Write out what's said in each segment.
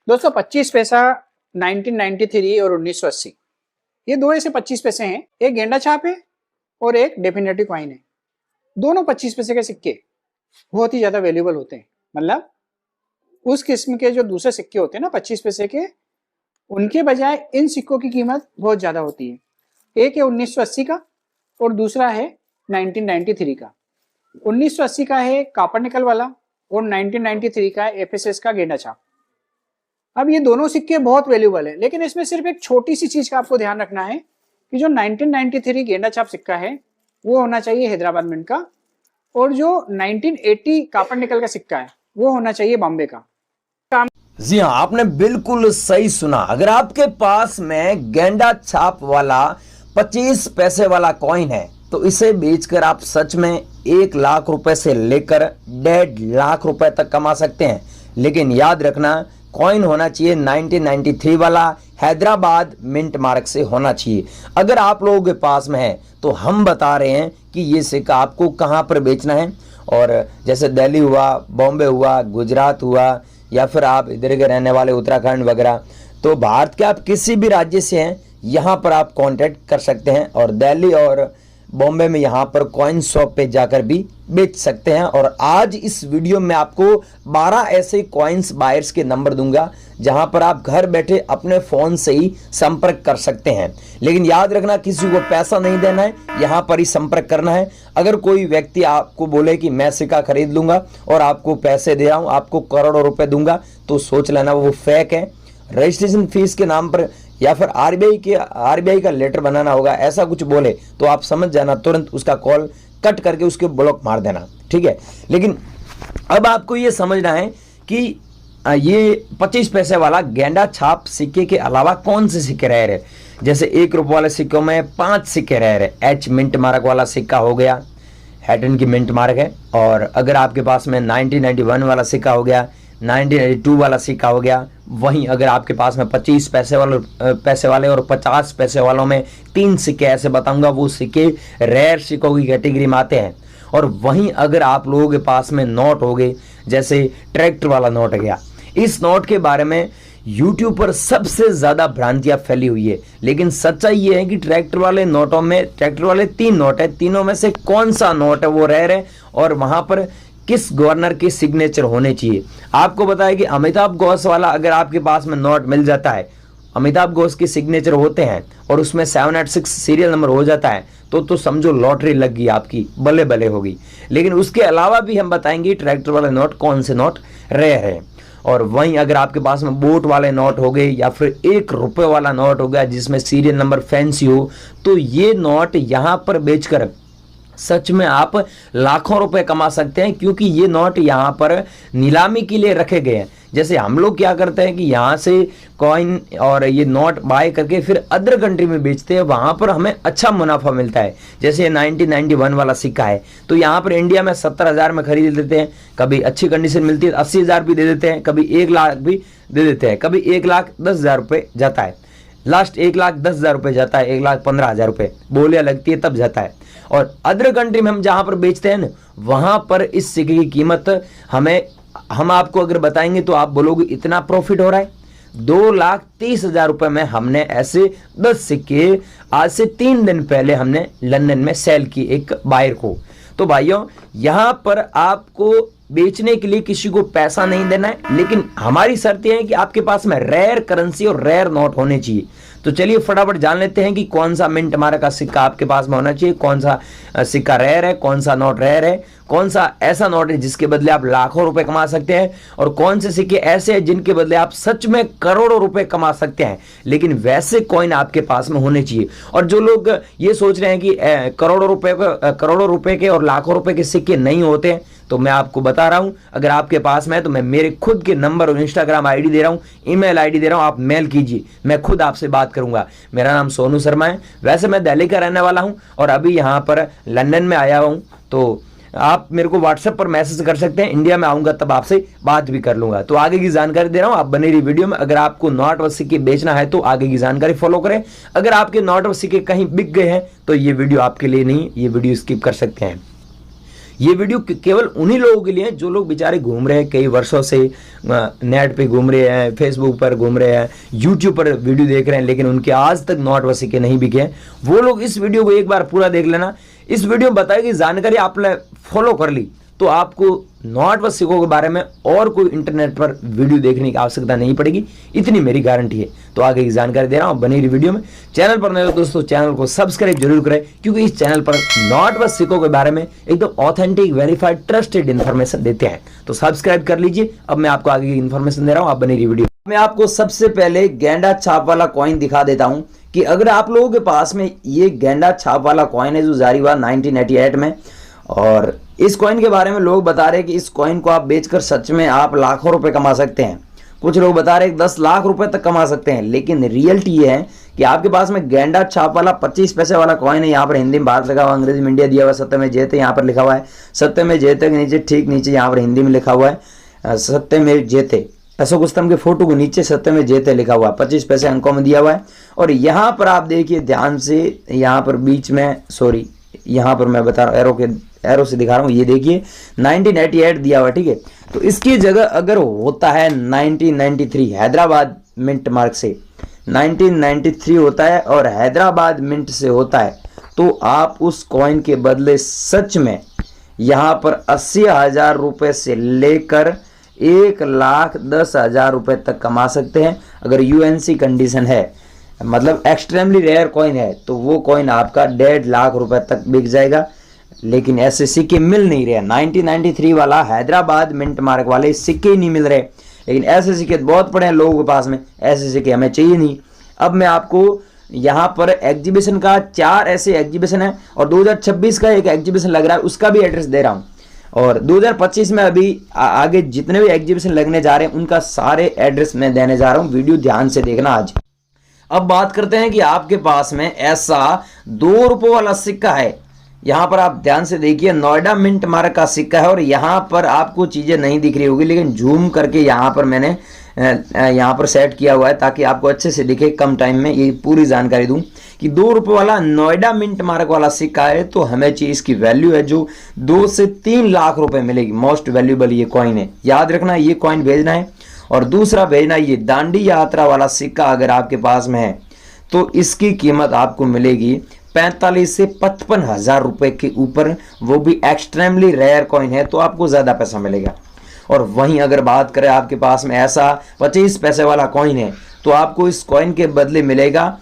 दोस्तों 25 पैसा 1993 और 1980 ये दो ऐसे 25 पैसे हैं। एक गेंडा छाप है और एक डेफिनेटिव कॉइन है। दोनों 25 पैसे के सिक्के बहुत ही ज्यादा वैल्यूएबल होते हैं। मतलब उस किस्म के जो दूसरे सिक्के होते हैं ना 25 पैसे के, उनके बजाय इन सिक्कों की कीमत बहुत ज्यादा होती है। एक है 1980 का और दूसरा है 1993 का। 1980 का है कॉपर निकल वाला और 1993 का है एफएसएस का गेंडा छाप। अब ये दोनों सिक्के बहुत वैल्यूबल है, लेकिन इसमें सिर्फ एक छोटी सी चीज का आपको ध्यान रखना है कि जो 1993 गेंडा छाप सिक्का है वो होना चाहिए हैदराबाद मिंट का, और जो 1980 कॉपर निकल का सिक्का है वो होना चाहिए बॉम्बे का। जी हाँ, आपने बिल्कुल सही सुना। अगर आपके पास में गेंडा छाप वाला 25 पैसे वाला कॉइन है तो इसे बेचकर आप सच में 1 लाख रुपए से लेकर 1.5 लाख रुपए तक कमा सकते हैं। लेकिन याद रखना, कॉइन होना चाहिए 1993 वाला, हैदराबाद मिंट मार्क से होना चाहिए। अगर आप लोगों के पास में है तो हम बता रहे हैं कि ये सिक्का आपको कहाँ पर बेचना है। और जैसे दिल्ली हुआ, बॉम्बे हुआ, गुजरात हुआ, या फिर आप इधर के रहने वाले उत्तराखंड वगैरह, तो भारत के आप किसी भी राज्य से हैं यहाँ पर आप कांटेक्ट कर सकते हैं। और दिल्ली और बॉम्बे में यहाँ पर कॉइन शॉप पे जाकर भी बेच सकते हैं। और आज इस वीडियो में आपको 12 ऐसे कॉइन्स बायर्स के नंबर दूंगा जहां पर आप घर बैठे अपने फोन से ही संपर्क कर सकते हैं। लेकिन याद रखना, किसी को पैसा नहीं देना है, यहाँ पर ही संपर्क करना है। अगर कोई व्यक्ति आपको बोले कि मैं सिक्का खरीद लूंगा और आपको पैसे दे रहा हूं, आपको करोड़ों रुपए दूंगा, तो सोच लेना वो फेक है। रजिस्ट्रेशन फीस के नाम पर या फिर आरबीआई का लेटर बनाना होगा, ऐसा कुछ बोले तो आप समझ जाना, तुरंत उसका कॉल कट करके उसके ब्लॉक मार देना, ठीक है। लेकिन अब आपको ये समझना है कि ये 25 पैसे वाला गेंडा छाप सिक्के के अलावा कौन से सिक्के रह रहे। जैसे 1 रुपये वाले सिक्कों में 5 सिक्के रह रहे। एच मिंट मार्क वाला सिक्का हो गया, हैटन की मिंट मार्क है। और अगर आपके पास में 1991 वाला सिक्का हो गया, 1982 वाला सिक्का हो गया। वहीं अगर आपके पास में 25 पैसे वाले और 50 पैसे वालों में 3 सिक्के ऐसे बताऊंगा, वो सिक्के रेयर सिक्कों की कैटेगरी में आते हैं। और वहीं अगर आप लोगों के पास में नोट हो गए, जैसे ट्रैक्टर वाला नोट है गया, इस नोट के बारे में YouTube पर सबसे ज्यादा भ्रांतियां फैली हुई है। लेकिन सच्चाई ये है कि ट्रैक्टर वाले नोटों में, ट्रैक्टर वाले 3 नोट है, तीनों में से कौन सा नोट है वो रेयर है और वहां पर किस गवर्नर के सिग्नेचर होने चाहिए। आपको बताया कि अमिताभ घोष वाला अगर आपके पास में नोट मिल जाता है, अमिताभ घोष के सिग्नेचर होते हैं और उसमें 786 सीरियल नंबर हो जाता है, तो समझो लॉटरी लग गई आपकी, बल्ले बल्ले होगी। लेकिन उसके अलावा भी हम बताएंगे ट्रैक्टर वाले नोट कौन से नोट रेयर है। और वहीं अगर आपके पास में बोट वाले नोट हो गए या फिर 1 रुपये वाला नोट हो गया जिसमें सीरियल नंबर फैंसी हो, तो ये नोट यहां पर बेचकर सच में आप लाखों रुपए कमा सकते हैं, क्योंकि ये नोट यहाँ पर नीलामी के लिए रखे गए हैं। जैसे हम लोग क्या करते हैं कि यहाँ से कॉइन और ये नोट बाय करके फिर अदर कंट्री में बेचते हैं, वहां पर हमें अच्छा मुनाफा मिलता है। जैसे 1991 वाला सिक्का है तो यहाँ पर इंडिया में 70,000 में खरीद लेते हैं, कभी अच्छी कंडीशन मिलती है 80,000 भी दे देते हैं, कभी 1 लाख भी दे देते हैं, कभी 1,10,000 रुपये जाता है, लास्ट 1,10,000 रुपये जाता है, 1,15,000 रुपये बोलियां लगती है तब जाता है। और अदर कंट्री में हम जहां पर बेचते हैं ना, वहां पर इस सिक्के की कीमत हम आपको अगर बताएंगे तो आप बोलोगे इतना प्रॉफिट हो रहा है। 2,30,000 रुपए में हमने ऐसे 10 सिक्के आज से 3 दिन पहले हमने लंदन में सेल की एक बायर को। तो भाइयों, यहां पर आपको बेचने के लिए किसी को पैसा नहीं देना है, लेकिन हमारी शर्त यह है कि आपके पास में रेयर करेंसी और रेयर नोट होने चाहिए। तो चलिए फटाफट जान लेते हैं कि कौन सा मिंट मार्क का सिक्का आपके पास में होना चाहिए, कौन सा सिक्का रेयर है, कौन सा नोट रेयर है, कौन सा ऐसा नोट है जिसके बदले आप लाखों रुपए कमा सकते हैं, और कौन से सिक्के ऐसे हैं जिनके बदले आप सच में करोड़ों रुपए कमा सकते हैं। लेकिन वैसे कॉइन आपके पास में होने चाहिए। और जो लोग ये सोच रहे हैं कि करोड़ों रुपए के और लाखों रुपए के सिक्के नहीं होते, तो मैं आपको बता रहा हूं, अगर आपके पास में है तो मैं मेरे खुद के नंबर और इंस्टाग्राम आईडी दे रहा हूं, ईमेल आईडी दे रहा हूं, आप मेल कीजिए, मैं खुद आपसे बात करूंगा। मेरा नाम सोनू शर्मा है, वैसे मैं दिल्ली का रहने वाला हूं और अभी यहां पर लंदन में आया हूं। तो आप मेरे को व्हाट्सएप पर मैसेज कर सकते हैं, इंडिया में आऊंगा तब आपसे बात भी कर लूंगा। तो आगे की जानकारी दे रहा हूं, आप बने रही वीडियो में। अगर आपको नोट व सिक्के बेचना है तो आगे की जानकारी फॉलो करें। अगर आपके नोट व सिक्के कहीं बिक गए हैं तो ये वीडियो आपके लिए नहीं, ये वीडियो स्किप कर सकते हैं, ये वीडियो केवल उन्हीं लोगों के लिए है जो लोग बेचारे घूम रहे हैं कई वर्षों से, नेट पे घूम रहे हैं, फेसबुक पर घूम रहे हैं, यूट्यूब पर वीडियो देख रहे हैं, लेकिन उनके आज तक नोट व सिक्के नहीं बिके हैं। वो लोग इस वीडियो को एक बार पूरा देख लेना। इस वीडियो में बताई गई जानकारी आपने फॉलो कर ली तो आपको नोट व सिक्कों के बारे में और कोई इंटरनेट पर वीडियो देखने की आवश्यकता नहीं पड़ेगी, इतनी मेरी गारंटी है। तो आगे की जानकारी दे रहा हूं, बनी रही वीडियो में। चैनल पर नए हो दोस्तों, चैनल को सब्सक्राइब जरूर करें, क्योंकि इस चैनल पर नोट व सिक्कों के बारे में एकदम ऑथेंटिक, वेरीफाइड, ट्रस्टेड इन्फॉर्मेशन देते हैं। तो सब्सक्राइब कर लीजिए। अब मैं आपको आगे की इन्फॉर्मेशन दे रहा हूं, आप बनी रही वीडियो। मैं आपको सबसे पहले गेंडा छाप वाला कॉइन दिखा देता हूं कि अगर आप लोगों के पास में ये गेंडा छाप वाला कॉइन है जो जारी हुआ 1988 में, और इस कॉइन के बारे में लोग बता रहे हैं कि इस कॉइन को आप बेचकर सच में आप लाखों रुपए कमा सकते हैं। कुछ लोग बता रहे हैं 10 लाख रुपए तक कमा सकते हैं। लेकिन रियलिटी ये है कि आपके पास में गेंडा छाप वाला 25 पैसे वाला कॉइन है। यहाँ पर हिंदी में भारत लिखा हुआ, अंग्रेजी में इंडिया दिया हुआ, सत्य में जयते यहाँ पर लिखा हुआ है। सत्य में जयते के नीचे ठीक नीचे यहाँ पर हिंदी में लिखा हुआ है सत्य में जयते। अशोक स्तंभ के फोटो को नीचे सत्य में जयते लिखा हुआ है, 25 पैसे अंकों में दिया हुआ है। और यहाँ पर आप देखिए ध्यान से, यहाँ पर बीच में, सॉरी यहाँ पर मैं बता रहा हूँ, एरो से दिखा रहा हूँ, ये देखिए 1988 दिया हुआ, ठीक है। तो इसकी जगह अगर होता है 1993 हैदराबाद मिंट मार्क से, 1993 होता है और हैदराबाद मिंट से होता है, तो आप उस कॉइन के बदले सच में यहाँ पर 80,000 रुपये से लेकर 1,10,000 रुपये तक कमा सकते हैं। अगर यूएनसी कंडीशन है, मतलब एक्सट्रीमली रेयर कॉइन है, तो वो कॉइन आपका 1.5 लाख रुपए तक बिक जाएगा। लेकिन ऐसे सिक्के मिल नहीं रहे। 1993 वाला हैदराबाद मिंट मार्क वाले सिक्के ही नहीं मिल रहे। लेकिन ऐसे सिक्के बहुत पड़े हैं लोगों के पास में, ऐसे सिक्के हमें चाहिए नहीं। अब मैं आपको यहाँ पर एग्जीबिशन का 4 ऐसे एग्जीबिशन है, और 2026 का एक एग्जीबिशन लग रहा है, उसका भी एड्रेस दे रहा हूँ। और 2025 में अभी आगे जितने भी एग्जीबिशन लगने जा रहे हैं उनका सारे एड्रेस मैं देने जा रहा हूँ। वीडियो ध्यान से देखना आज। अब बात करते हैं कि आपके पास में ऐसा 2 रुपये वाला सिक्का है। यहाँ पर आप ध्यान से देखिए, नोएडा मिंट मार्क का सिक्का है, और यहाँ पर आपको चीजें नहीं दिख रही होगी, लेकिन जूम करके यहाँ पर मैंने यहाँ पर सेट किया हुआ है ताकि आपको अच्छे से दिखे, कम टाइम में ये पूरी जानकारी दूं कि 2 रुपये वाला नोएडा मिंट मार्क वाला सिक्का है। तो हमें चाहिए इसकी वैल्यू है जो 2 से 3 लाख रुपए मिलेगी। मोस्ट वैल्यूएबल ये कॉइन है, याद रखना ये कॉइन भेजना है। और दूसरा भेजना ये दांडी यात्रा वाला सिक्का अगर आपके पास में है तो इसकी कीमत आपको मिलेगी 45 से 55,000 रुपए के ऊपर, वो भी एक्सट्रीमली रेयर कॉइन है, तो आपको ज्यादा पैसा मिलेगा। और वहीं अगर बात करें आपके पास में ऐसा 25 पैसे वाला कॉइन है, तो आपको इस कॉइन के बदले मिलेगा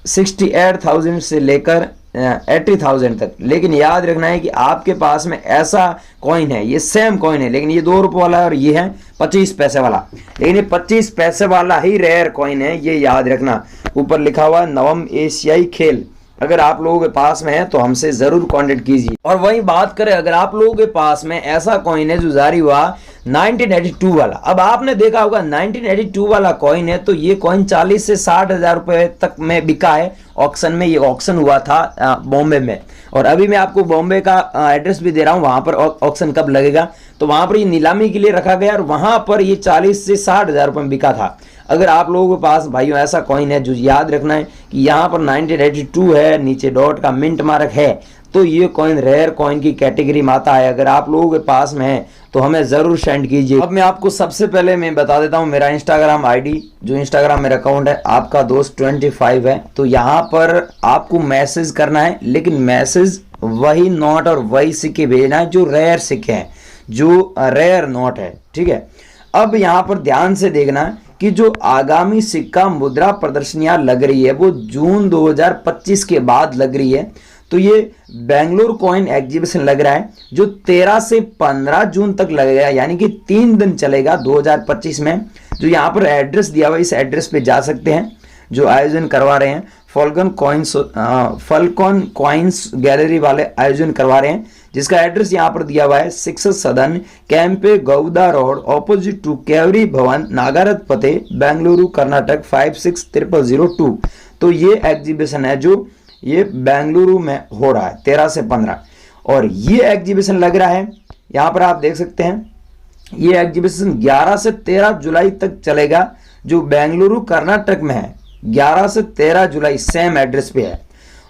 68,000 से लेकर 80,000 तक। लेकिन याद रखना है कि आपके पास में ऐसा कॉइन है, ये सेम कॉइन है, लेकिन ये 2 रुपये वाला है और ये है 25 पैसे वाला। लेकिन ये 25 पैसे वाला ही रेयर कॉइन है, ये याद रखना। ऊपर लिखा हुआ नवम एशियाई खेल। अगर आप लोगों के पास में है तो हमसे जरूर कांटेक्ट कीजिए। और वहीं बात करें अगर आप लोगों के पास में ऐसा कॉइन है जो जारी हुआ 1982 वाला। अब आपने देखा होगा 1982 वाला कॉइन है, तो ये कॉइन 40 से 60,000 रुपए तक में बिका है ऑक्शन में। ये ऑक्शन हुआ था बॉम्बे में, और अभी मैं आपको बॉम्बे का एड्रेस भी दे रहा हूँ, वहां पर ऑक्शन कब लगेगा। तो वहां पर ये नीलामी के लिए रखा गया और वहां पर ये 40 से 60,000 रुपए में बिका था। अगर आप लोगों के पास भाइयों ऐसा कॉइन है, जो याद रखना है कि यहाँ पर 1982 है, नीचे डॉट का मिंट मार्क है, तो ये कॉइन रेयर कॉइन की कैटेगरी में आता है। अगर आप लोगों के पास में है तो हमें जरूर सेंड कीजिए। अब मैं आपको सबसे पहले मैं बता देता हूँ मेरा इंस्टाग्राम आईडी, जो इंस्टाग्राम मेरा अकाउंट है आपका दोस्त 25 है। तो यहाँ पर आपको मैसेज करना है, लेकिन मैसेज वही नोट और वही सिक्के भेजना है जो रेयर सिक्के हैं, जो रेयर नोट है, ठीक है। अब यहाँ पर ध्यान से देखना है कि जो आगामी सिक्का मुद्रा प्रदर्शनियां लग रही है वो जून 2025 के बाद लग रही है। तो ये बेंगलुरु कॉइन एग्जीबिशन लग रहा है जो 13 से 15 जून तक लगेगा, यानी कि 3 दिन चलेगा 2025 में। जो यहाँ पर एड्रेस दिया हुआ है, इस एड्रेस पे जा सकते हैं। जो आयोजन करवा रहे हैं फॉल्कॉन कॉइन्स गैलरी वाले आयोजन करवा रहे हैं, जिसका एड्रेस यहाँ पर दिया हुआ है 6 सदन कैंपे गौदा रोड ऑपोजिट टू केवरी भवन नागारथ पते बेंगलुरु कर्नाटक 560002। तो ये एग्जीबिशन है जो ये बेंगलुरु में हो रहा है 13 से 15, और ये एग्जीबिशन लग रहा है यहाँ पर आप देख सकते हैं। ये एग्जीबिशन 11 से 13 जुलाई तक चलेगा, जो बेंगलुरु कर्नाटक में है। 11 से 13 जुलाई सेम एड्रेस पे है।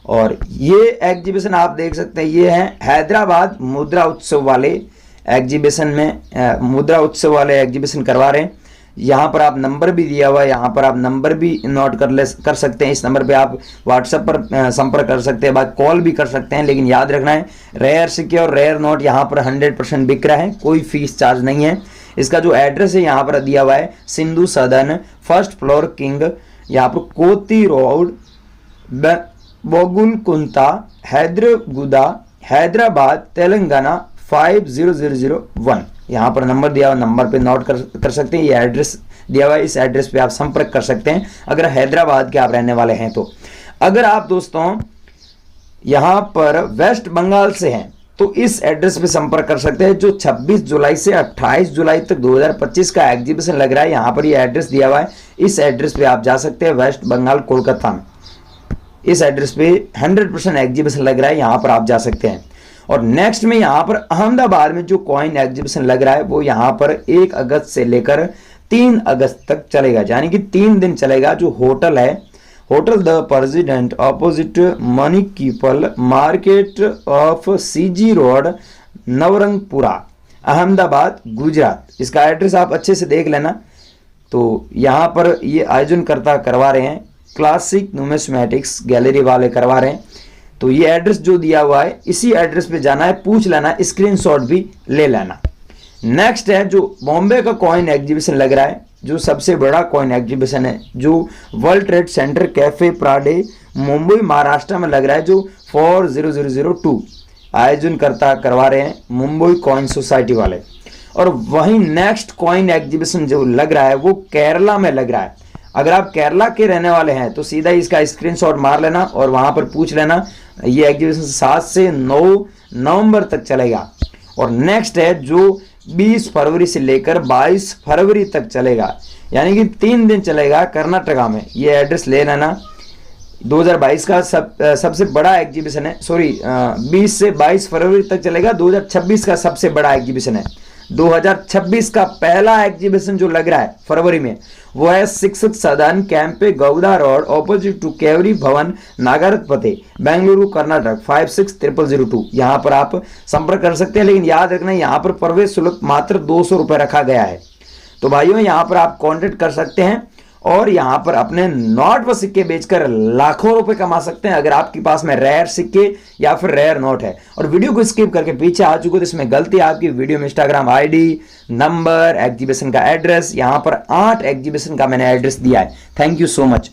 और ये एग्जीबिशन आप देख सकते हैं, ये है हैदराबाद मुद्रा उत्सव वाले एग्जीबिशन में, मुद्रा उत्सव वाले एग्जीबिशन करवा रहे हैं। यहाँ पर आप नंबर भी दिया हुआ है, यहाँ पर आप नंबर भी नोट कर सकते हैं। इस नंबर पे आप व्हाट्सएप पर संपर्क कर सकते हैं, बाद कॉल भी कर सकते हैं। लेकिन याद रखना है, रेयर सिक्के और रेयर नोट यहाँ पर 100% बिक रहा है, कोई फीस चार्ज नहीं है। इसका जो एड्रेस है यहाँ पर दिया हुआ है, सिंधु सदन, फर्स्ट फ्लोर, किंग, यहाँ पर कोती रोड, बोगुलकुंता, हैदराबाद, तेलंगाना 50001। यहाँ पर नंबर दिया हुआ, नंबर पे नोट कर सकते हैं। ये एड्रेस दिया हुआ है, इस एड्रेस पे आप संपर्क कर सकते हैं अगर हैदराबाद के आप रहने वाले हैं तो। अगर आप दोस्तों यहाँ पर वेस्ट बंगाल से हैं तो इस एड्रेस पे संपर्क कर सकते हैं, जो 26 जुलाई से 28 जुलाई तक 2025 का एग्जीबिशन लग रहा है। यहाँ पर ये एड्रेस दिया हुआ है, इस एड्रेस पे आप जा सकते हैं, वेस्ट बंगाल, कोलकाता में। इस एड्रेस पे 100% एग्जीबिशन लग रहा है, यहाँ पर आप जा सकते हैं। और नेक्स्ट में यहाँ पर अहमदाबाद में जो कॉइन एग्जीबिशन लग रहा है वो यहाँ पर 1 अगस्त से लेकर 3 अगस्त तक चलेगा, यानी कि 3 दिन चलेगा। जो होटल है, hotel the president opposite municipal market of CG road, Navrangpura, Ahmedabad, Gujarat. इसका एड्रेस आप अच्छे से देख लेना। तो यहाँ पर ये आयोजन करवा रहे हैं, क्लासिक न्यूमिस्मेटिक्स गैलरी वाले करवा रहे हैं। तो ये एड्रेस जो दिया हुआ है, इसी एड्रेस पे जाना है, पूछ लेना, स्क्रीनशॉट भी ले लेना। नेक्स्ट है जो बॉम्बे का कॉइन एग्जीबिशन लग रहा है, जो सबसे बड़ा कॉइन एग्जीबिशन है, जो वर्ल्ड ट्रेड सेंटर कैफे प्राडे, मुंबई, महाराष्ट्र में लग रहा है, जो 40002 आयोजन करवा रहे हैं मुंबई कॉइन सोसाइटी वाले। और वहीं नेक्स्ट कॉइन एग्जीबिशन जो लग रहा है वो केरला में लग रहा है। अगर आप केरला के रहने वाले हैं तो सीधा इसका स्क्रीनशॉट मार लेना और वहां पर पूछ लेना। ये एग्जीबिशन 7 से 9 नवंबर तक चलेगा। और नेक्स्ट है जो 20 फरवरी से लेकर 22 फरवरी तक चलेगा, यानी कि 3 दिन चलेगा कर्नाटका में। ये एड्रेस ले लेना। 2022 का सबसे बड़ा एग्जीबिशन है, 20 से 22 फरवरी तक चलेगा। 2026 का सबसे बड़ा एग्जीबिशन है। 2026 का पहला एग्जीबिशन जो लग रहा है फरवरी में, वो है 6th सदन Kempe Gowda road, opposite to Kaveri Bhavan, नागरपते, बेंगलुरु, कर्नाटक 560002। यहाँ पर आप संपर्क कर सकते हैं। लेकिन याद रखना, यहाँ पर प्रवेश शुल्क मात्र 200 रुपये रखा गया है। तो भाइयों, यहाँ पर आप कॉन्टेक्ट कर सकते हैं और यहाँ पर अपने नोट व सिक्के बेचकर लाखों रुपए कमा सकते हैं, अगर आपके पास में रेयर सिक्के या फिर रेयर नोट है। और वीडियो को स्किप करके पीछे आ चुके तो इसमें गलती आपकी। वीडियो में इंस्टाग्राम आईडी, नंबर, एग्जीबिशन का एड्रेस, यहाँ पर 8 एग्जीबिशन का मैंने एड्रेस दिया है। Thank you so much.